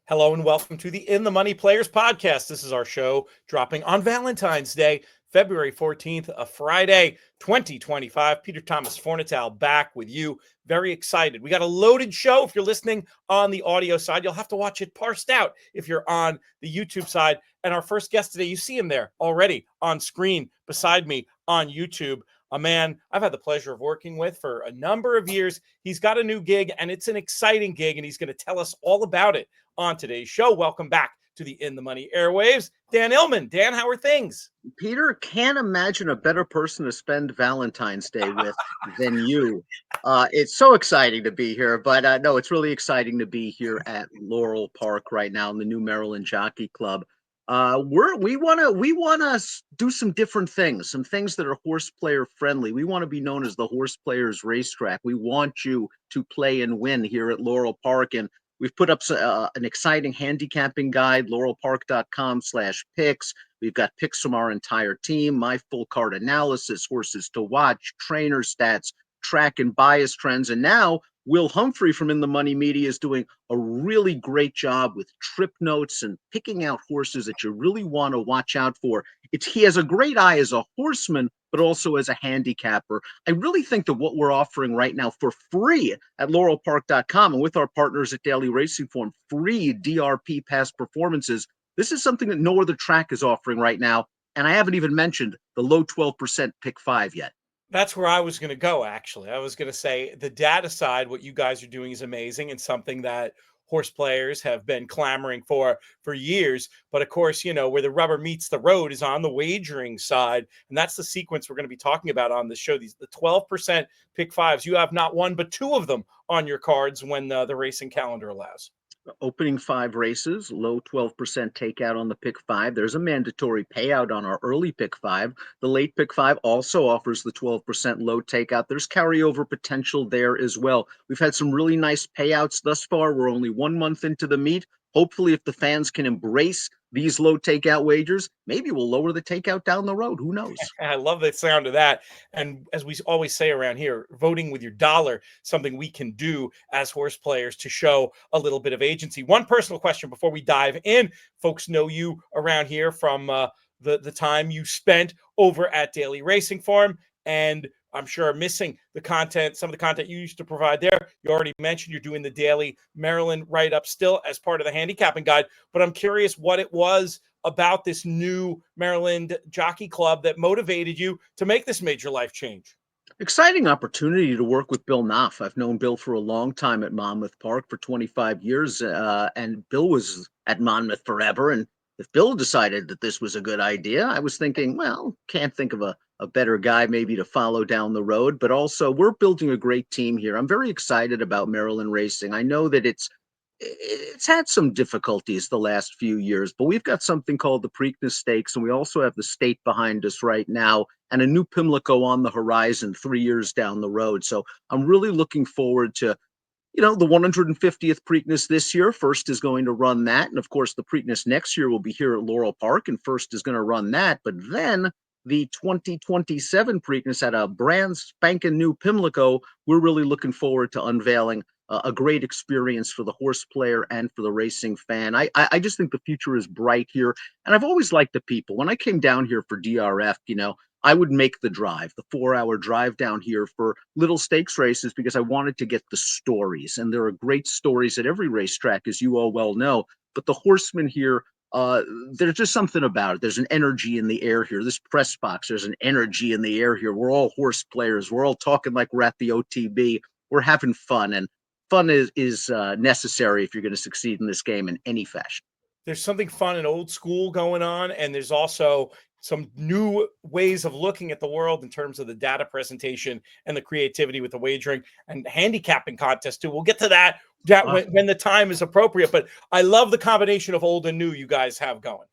Hello and welcome to the In the Money Players podcast. This is our show dropping on Valentine's Day, February 14th, a Friday, 2025. Peter Thomas Fornital back with you. Very excited. We got a loaded show. If you're listening on the audio side, you'll have to watch it parsed out if you're on the YouTube side. And our first guest today, you see him there already on screen beside me on YouTube. A man I've had the pleasure of working with for a number of years. He's got a new gig, and it's an exciting gig, and he's going to tell us all about it on today's show. Welcome back to the In the Money airwaves, Dan Illman. Dan, how are things? Peter, can't imagine a better person to spend Valentine's Day with than you. It's so exciting to be here, but no, it's really exciting to be here at Laurel Park right now in the new Maryland Jockey Club. We wanna do some different things, some things that are horse player friendly. We want to be known as the horse players racetrack. We want you to play and win here at Laurel Park, and we've put up an exciting handicapping guide, laurelpark.com/picks. We've got picks from our entire team, my full card analysis, horses to watch, trainer stats, track and bias trends. And now Will Humphrey from In the Money Media is doing a really great job with trip notes and picking out horses that you really want to watch out for. He has a great eye as a horseman, but also as a handicapper. I really think that what we're offering right now for free at laurelpark.com and with our partners at Daily Racing Form, free DRP past performances. This is something that no other track is offering right now. And I haven't even mentioned the low 12% pick five yet. That's where I was going to go, actually. I was going to say the data side, what you guys are doing is amazing and something that horse players have been clamoring for years. But of course, where the rubber meets the road is on the wagering side. And that's the sequence we're going to be talking about on the show. The 12% pick fives, you have not one, but two of them on your cards when the racing calendar allows. Opening five races, low 12% takeout on the pick five. There's a mandatory payout on our early pick five. The late pick five also offers the 12% low takeout. There's carryover potential there as well. We've had some really nice payouts thus far. We're only 1 month into the meet. Hopefully, if the fans can embrace these low takeout wagers, maybe we'll lower the takeout down the road. Who knows? I love the sound of that. And as we always say around here, voting with your dollar, something we can do as horse players to show a little bit of agency. One personal question before we dive in. Folks know you around here from the time you spent over at Daily Racing Form, and I'm sure missing the content, some of the content you used to provide there. You already mentioned you're doing the daily Maryland write-up still as part of the handicapping guide, but I'm curious what it was about this new Maryland Jockey Club that motivated you to make this major life change. Exciting opportunity to work with Bill Knopf. I've known Bill for a long time at Monmouth Park for 25 years, and Bill was at Monmouth forever. And if Bill decided that this was a good idea, I was thinking, well, can't think of a better guy maybe to follow down the road. But also, we're building a great team here. I'm very excited about Maryland racing. I know that it's had some difficulties the last few years, but we've got something called the Preakness Stakes, and we also have the state behind us right now, and a new Pimlico on the horizon 3 years down the road. So I'm really looking forward to, the 150th Preakness this year. First is going to run that, and of course, the Preakness next year will be here at Laurel Park, and First is going to run that. But then the 2027 Preakness at a brand spanking new Pimlico, we're really looking forward to unveiling a great experience for the horse player and for the racing fan. I just think the future is bright here. And I've always liked the people. When I came down here for DRF, I would make the drive, the 4-hour drive down here for little stakes races because I wanted to get the stories. And there are great stories at every racetrack, as you all well know. But the horsemen here, there's just something about it. There's an energy in the air here. This press box, there's an energy in the air here. We're all horse players. We're all talking like we're at the OTB. We're having fun. And fun is necessary if you're going to succeed in this game in any fashion. There's something fun and old school going on, and there's also some new ways of looking at the world in terms of the data presentation and the creativity with the wagering and handicapping contest too. We'll get to that when the time is appropriate, but I love the combination of old and new you guys have going.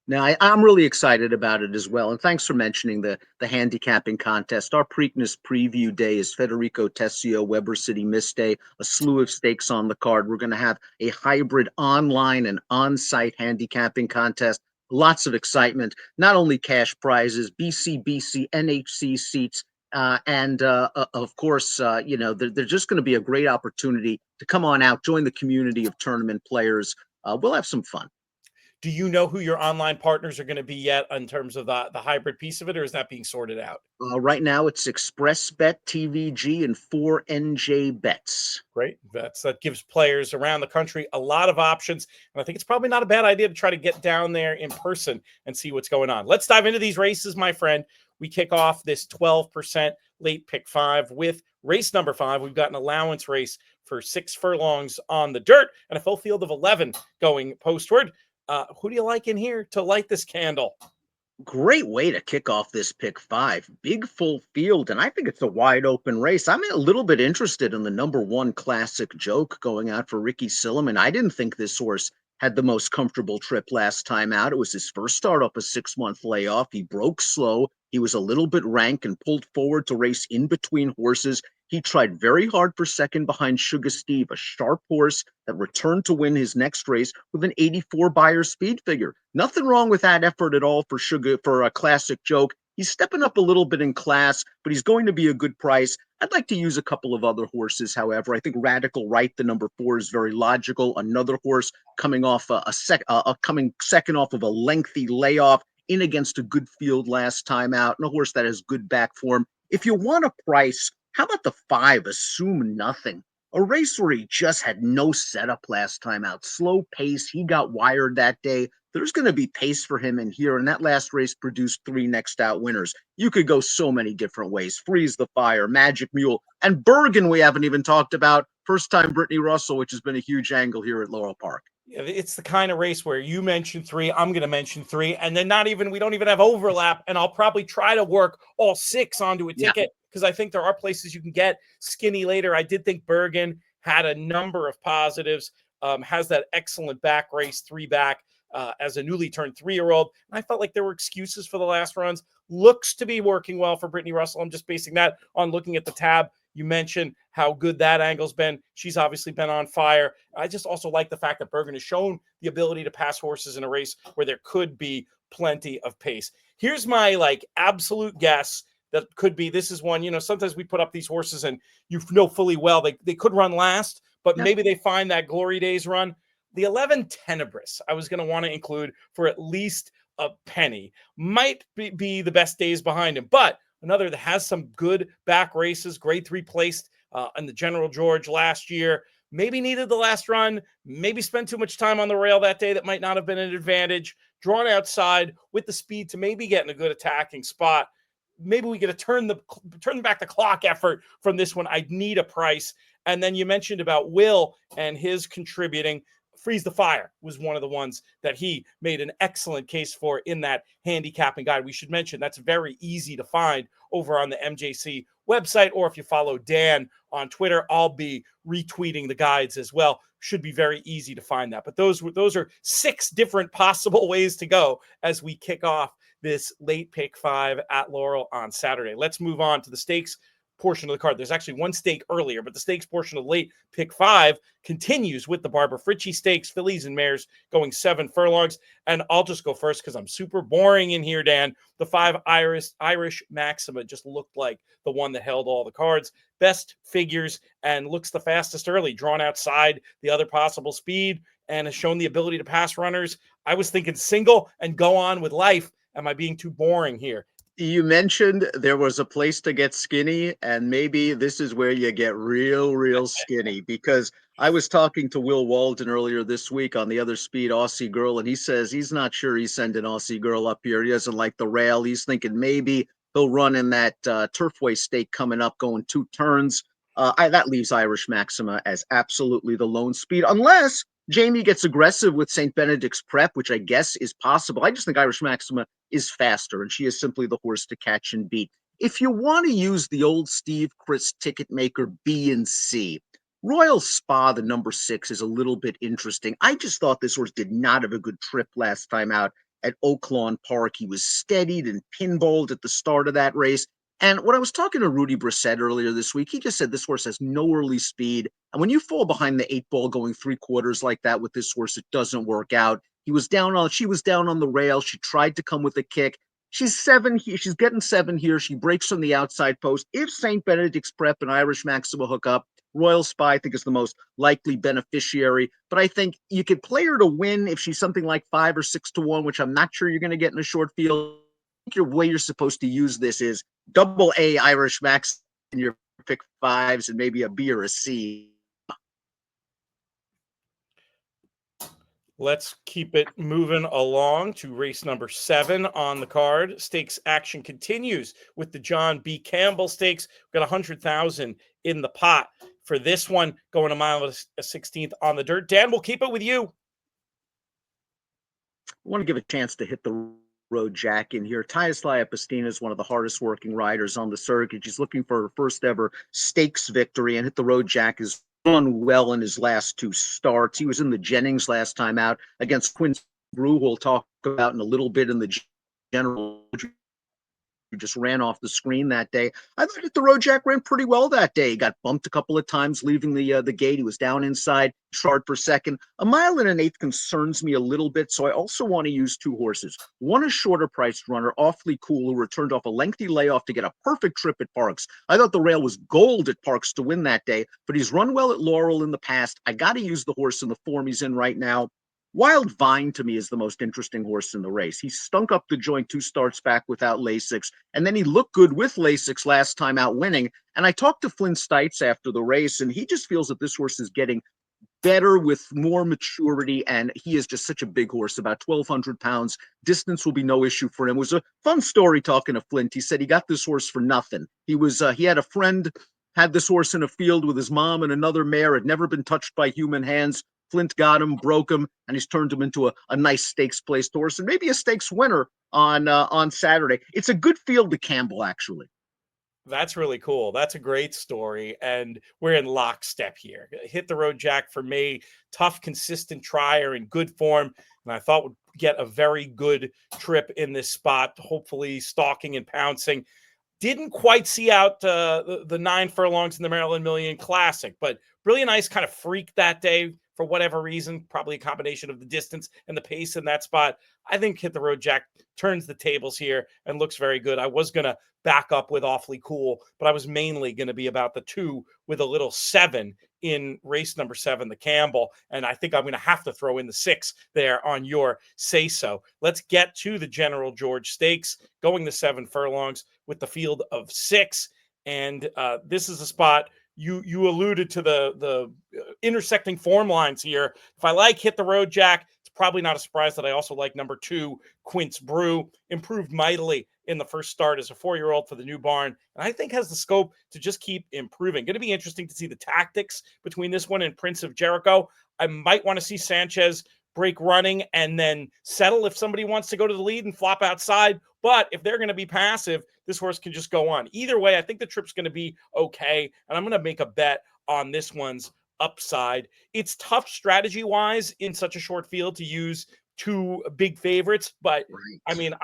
Now, I'm really excited about it as well. And thanks for mentioning the handicapping contest. Our Preakness preview day is Federico Tessio, Weber City Miss Day, a slew of stakes on the card. We're going to have a hybrid online and on-site handicapping contest. Lots of excitement, not only cash prizes, BCBC, NHC seats, and of course, there's just going to be a great opportunity to come on out, join the community of tournament players. We'll have some fun. Do you know who your online partners are going to be yet in terms of the hybrid piece of it, or is that being sorted out? Right now, it's Express Bet, TVG, and 4NJ Bets. Great. That gives players around the country a lot of options. And I think it's probably not a bad idea to try to get down there in person and see what's going on. Let's dive into these races, my friend. We kick off this 12% late pick 5 with race number 5. We've got an allowance race for 6 furlongs on the dirt and a full field of 11 going postward. Who do you like in here to light this candle? Great way to kick off this pick 5. Big full field, and I think it's a wide open race. I'm a little bit interested in the number 1 Classic Joke going out for Ricky Silliman. I didn't think this horse had the most comfortable trip last time out. It was his first start off a 6-month layoff. He broke slow. He was a little bit rank and pulled forward to race in between horses. He tried very hard for second behind Sugar Steve, a sharp horse that returned to win his next race with an 84 Beyer speed figure. Nothing wrong with that effort at all for a Classic Joke. He's stepping up a little bit in class, but he's going to be a good price. I'd like to use a couple of other horses, however. I think Radical Right, the number 4, is very logical. Another horse coming off coming second off of a lengthy layoff in against a good field last time out, and a horse that has good back form. If you want a price, how about the 5, Assume Nothing? A race where he just had no setup last time out. Slow pace. He got wired that day. There's going to be pace for him in here, and that last race produced 3 next out winners. You could go so many different ways. Freeze the Fire, Magic Mule, and Bergen we haven't even talked about. First time Brittany Russell, which has been a huge angle here at Laurel Park. It's the kind of race where you mention 3, I'm going to mention 3, and then we don't even have overlap, and I'll probably try to work all 6 onto a ticket because I think there are places you can get skinny later. I did think Bergen had a number of positives, has that excellent back race, 3 back as a newly turned 3-year-old. And I felt like there were excuses for the last runs. Looks to be working well for Brittany Russell. I'm just basing that on looking at the tab. You mentioned how good that angle's been. She's obviously been on fire. I just also like the fact that Bergen has shown the ability to pass horses in a race where there could be plenty of pace. Here's my absolute guess that could be, this is one, sometimes we put up these horses and you know fully well they could run last, but maybe they find that Glory Days run. The 11 Tenebris, I was going to want to include for at least a penny. Might be the best days behind him, but another that has some good back races, grade 3 placed in the General George last year. Maybe needed the last run, maybe spent too much time on the rail that day that might not have been an advantage. Drawn outside with the speed to maybe get in a good attacking spot. Maybe we get a turn back the clock effort from this one. I'd need a price. And then you mentioned about Will and his contributing. Freeze the Fire was one of the ones that he made an excellent case for in that handicapping guide. We should mention that's very easy to find over on the MJC website, or if you follow Dan on Twitter, I'll be retweeting the guides as well. Should be very easy to find that. But those are 6 different possible ways to go as we kick off this late pick 5 at Laurel on Saturday. Let's move on to the stakes portion of the card. There's actually one stake earlier, but the stakes portion of late pick 5 continues with the Barbara Fritchie Stakes, fillies and mares going 7 furlongs. And I'll just go first because I'm super boring in here, Dan. The 5 Irish Maxima just looked like the one that held all the cards. Best figures and looks the fastest early, drawn outside the other possible speed and has shown the ability to pass runners. I was thinking single and go on with life. Am I being too boring here? You mentioned there was a place to get skinny, and maybe this is where you get real skinny, because I was talking to Will Walden earlier this week on the Other Speed Aussie Girl, and he says he's not sure he's sending Aussie Girl up here. He doesn't like the rail. He's thinking maybe he'll run in that Turfway stake coming up, going 2 turns. That leaves Irish Maxima as absolutely the lone speed, unless Jamie gets aggressive with St. Benedict's Prep, which I guess is possible. I just think Irish Maxima is faster, and she is simply the horse to catch and beat. If you want to use the old Steve Chris ticket maker B and C, Royal Spa, the number 6, is a little bit interesting. I just thought this horse did not have a good trip last time out at Oaklawn Park. He was steadied and pinballed at the start of that race. And when I was talking to Rudy Brissett earlier this week, he just said this horse has no early speed. And when you fall behind the 8 ball going 3/4 like that with this horse, it doesn't work out. She was down on the rail. She tried to come with a kick. She's 7 here. She's getting 7 here. She breaks from the outside post. If St. Benedict's Prep and Irish Maxima hook up, Royal Spy, I think, is the most likely beneficiary. But I think you could play her to win if she's something like 5 or 6 to 1, which I'm not sure you're going to get in a short field. I think your way you're supposed to use this is double A Irish Max in your pick fives and maybe a B or a C. Let's keep it moving along to race number 7 on the card. Stakes action continues with the John B. Campbell Stakes. We've got 100,000 in the pot for this one, going a mile and a 16th on the dirt. Dan, we'll keep it with you. I want to give a chance to hit the road Jack in here. Tyaslaya Pastina is one of the hardest working riders on the circuit. She's looking for her first ever stakes victory, and Hit the Road Jack is done well in his last 2 starts. He was in the Jennings last time out against Quince Brew, who we'll talk about in a little bit in the general, who just ran off the screen that day. I thought Hit the Road Jack ran pretty well that day. He got bumped a couple of times leaving the gate. He was down inside, short per second. A mile and an eighth concerns me a little bit, so I also want to use 2 horses. One, a shorter priced runner, Awfully Cool, who returned off a lengthy layoff to get a perfect trip at Parks. I thought the rail was gold at Parks to win that day, but he's run well at Laurel in the past. I got to use the horse in the form he's in right now. Wild Vine, to me, is the most interesting horse in the race. He stunk up the joint 2 starts back without Lasix, and then he looked good with Lasix last time out winning. And I talked to Flynn Stites after the race, and he just feels that this horse is getting better with more maturity, and he is just such a big horse, about 1,200 pounds. Distance will be no issue for him. It was a fun story talking to Flint. He said he got this horse for nothing. He had a friend, had this horse in a field with his mom and another mare, had never been touched by human hands. Flint got him, broke him, and he's turned him into a nice stakes placed horse and maybe a stakes winner on Saturday. It's a good field to Campbell, actually. That's really cool. That's a great story. And we're in lockstep here. Hit the Road Jack for me. Tough, consistent trier in good form. And I thought would get a very good trip in this spot, hopefully stalking and pouncing. Didn't quite see out the 9 furlongs in the Maryland Million Classic, but Brilliant Ice kind of freaked that day for whatever reason, probably a combination of the distance and the pace in that spot. I think Hit the Road Jack turns the tables here and looks very good. I was going to back up with Awfully Cool, but I was mainly going to be about the 2 with a little 7 in race number 7, the Campbell. And I think I'm going to have to throw in the 6 there on your say so. Let's get to the General George Stakes, going the 7 furlongs with the field of 6. And this is a spot you alluded to the intersecting form lines here. If I like Hit the Road Jack, it's probably not a surprise that I also like number 2, Quince Brew. Improved mightily in the first start as a 4-year-old for the new barn, and I think has the scope to just keep improving. Going to be interesting to see the tactics between this one and Prince of Jericho. I might want to see Sanchez break running and then settle if somebody wants to go to the lead and flop outside. But if they're going to be passive, this horse can just go on. Either way, I think the trip's going to be okay, and I'm going to make a bet on this one's upside. It's tough strategy-wise in such a short field to use 2 big favorites, but Right. I mean,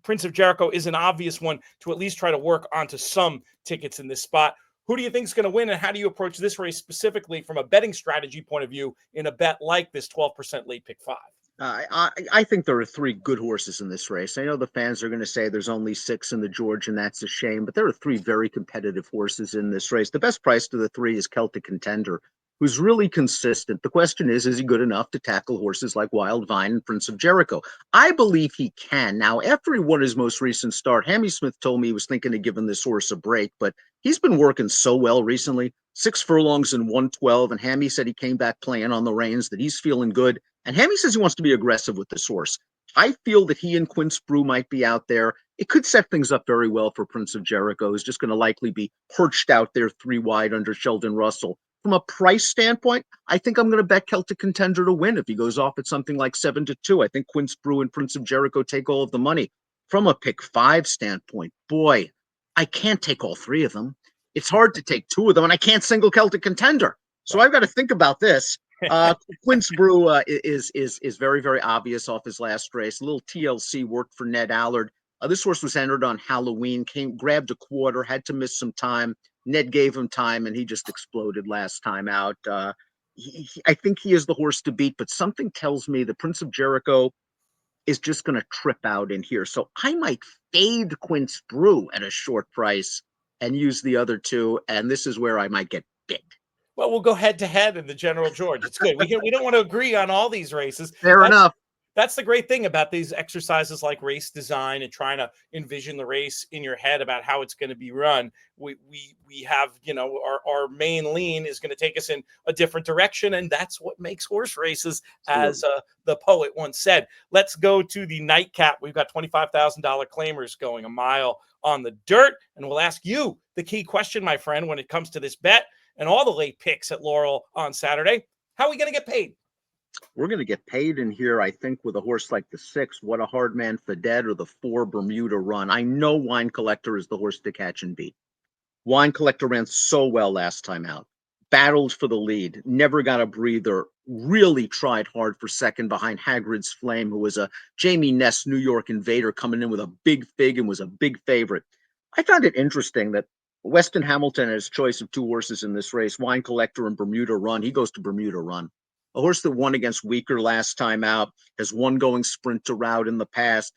Prince of Jericho is an obvious one to at least try to work onto some tickets in this spot. Who do you think is going to win, and how do you approach this race specifically from a betting strategy point of view in a bet like this 12% late pick 5? I think there are 3 good horses in this race. I know the fans are going to say there's only 6 in the George, and that's a shame, but there are 3 very competitive horses in this race. The best priced of the 3 is Celtic Contender, who's really consistent. The question is he good enough to tackle horses like Wild Vine and Prince of Jericho? I believe he can. Now, after he won his most recent start, Hammy Smith told me he was thinking of giving this horse a break, but he's been working so well recently. 6 furlongs in 112, and Hammy said he came back playing on the reins, that he's feeling good. And Hammy says he wants to be aggressive with this horse. I feel that he and Quince Brew might be out there. It could set things up very well for Prince of Jericho, who's just going to likely be perched out there 3 wide under Sheldon Russell. From a price standpoint, I think I'm going to bet Celtic Contender to win if he goes off at something like 7-2. I think Quince Brew and Prince of Jericho take all of the money. From a pick 5 standpoint, boy, I can't take all 3 of them. It's hard to take 2 of them, and I can't single Celtic Contender. So I've got to think about this. Quince Brew is very, very obvious off his last race. A little TLC worked for Ned Allard. This horse was entered on Halloween, grabbed a quarter, had to miss some time. Ned gave him time, and he just exploded last time out. I think he is the horse to beat, but something tells me the Prince of Jericho is just going to trip out in here. So I might fade Quince Brew at a short price and use the other 2, and this is where I might get it. Well, we'll go head to head in the General George. It's good. We don't want to agree on all these races. Fair enough. That's the great thing about these exercises like race design and trying to envision the race in your head about how it's going to be run. We have, our main lean is going to take us in a different direction, and that's what makes horse races, as the poet once said. Let's go to the nightcap. We've got $25,000 claimers going a mile on the dirt, and we'll ask you the key question, my friend, when it comes to this bet and all the late picks at Laurel on Saturday. How are we going to get paid? We're going to get paid in here, I think, with a horse like the 6, What a Hard Man Fided, or the 4, Bermuda Run. I know Wine Collector is the horse to catch and beat. Wine Collector ran so well last time out. Battled for the lead, never got a breather, really tried hard for second behind Hagrid's Flame, who was a Jamie Ness New York Invader coming in with a big fig and was a big favorite. I found it interesting that Weston Hamilton had his choice of 2 horses in this race, Wine Collector and Bermuda Run. He goes to Bermuda Run. A horse that won against Weaker last time out, has won going sprint to route in the past,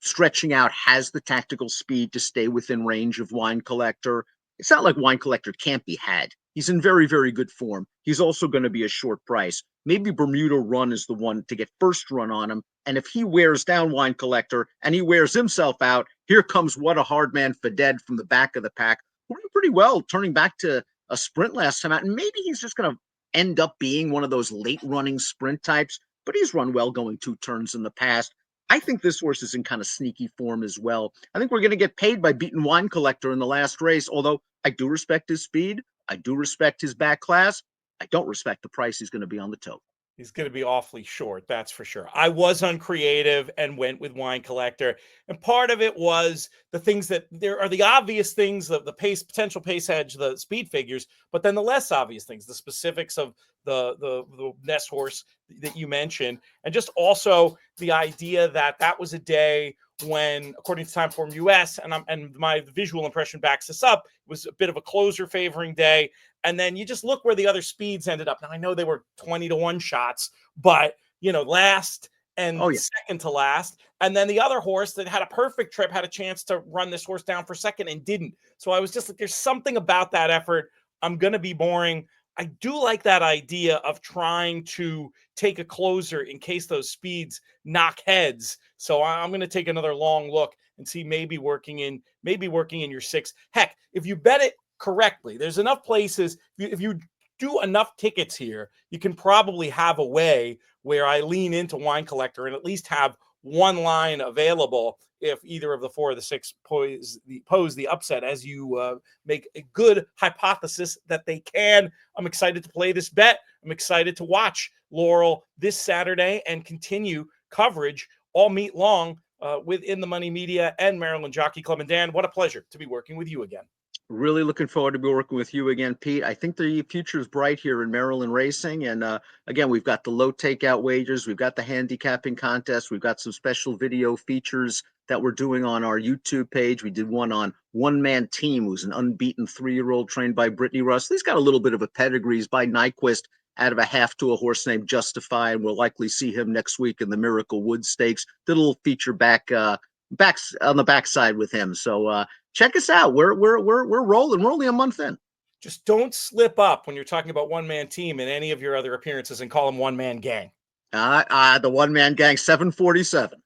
stretching out, has the tactical speed to stay within range of Wine Collector. It's not like Wine Collector can't be had. He's in very, very good form. He's also going to be a short price. Maybe Bermuda Run is the one to get first run on him. And if he wears down Wine Collector and he wears himself out, here comes What a Hard Man Fided from the back of the pack, running pretty well, turning back to a sprint last time out. And maybe he's just going to end up being one of those late running sprint types, but he's run well going 2 turns in the past. I think this horse is in kind of sneaky form as well. I think we're going to get paid by beating Wine Collector in the last race, although I do respect his speed. I do respect his back class. I don't respect the price he's going to be on the tote. He's going to be awfully short, that's for sure. I was uncreative and went with Wine Collector. And part of it was the things that there are the obvious things, the pace, potential pace edge, the speed figures, but then the less obvious things, the specifics of the Ness horse that you mentioned. And just also the idea that that was a day when, according to Timeform US, and my visual impression backs this up, it was a bit of a closer favoring day. And then you just look where the other speeds ended up. Now, I know they were 20-1 shots, but, last and second to last. And then the other horse that had a perfect trip had a chance to run this horse down for second and didn't. So I was just like, there's something about that effort. I'm going to be boring. I do like that idea of trying to take a closer in case those speeds knock heads. So I'm going to take another long look and see maybe working in your 6. Heck, if you bet it correctly, there's enough places. If you do enough tickets here, you can probably have a way where I lean into Wine Collector and at least have one line available if either of the 4 or the 6 pose the upset, as you make a good hypothesis that they can. I'm excited to play this bet. I'm excited to watch Laurel this Saturday and continue coverage all meet long with In the Money Media and Maryland Jockey Club. And Dan, what a pleasure to be working with you again. Really looking forward to be working with you again, Pete. I think the future is bright here in Maryland racing. And again, we've got the low takeout wagers. We've got the handicapping contest. We've got some special video features that we're doing on our YouTube page. We did one on One Man Team, who's an unbeaten 3-year-old trained by Brittany Russell. He's got a little bit of a pedigree. He's by Nyquist out of a half to a horse named Justify, and we'll likely see him next week in the Miracle Wood Stakes. Did a little feature back on the backside with him. So check us out. We're rolling. We're only a month in. Just don't slip up when you're talking about One Man Team in any of your other appearances and call him One Man Gang. The One Man Gang 747.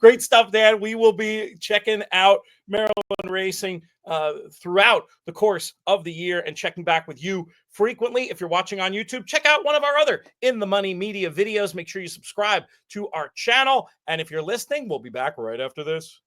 Great stuff, Dan. We will be checking out Maryland racing throughout the course of the year and checking back with you frequently. If you're watching on YouTube, check out one of our other In the Money Media videos. Make sure you subscribe to our channel. And if you're listening, we'll be back right after this.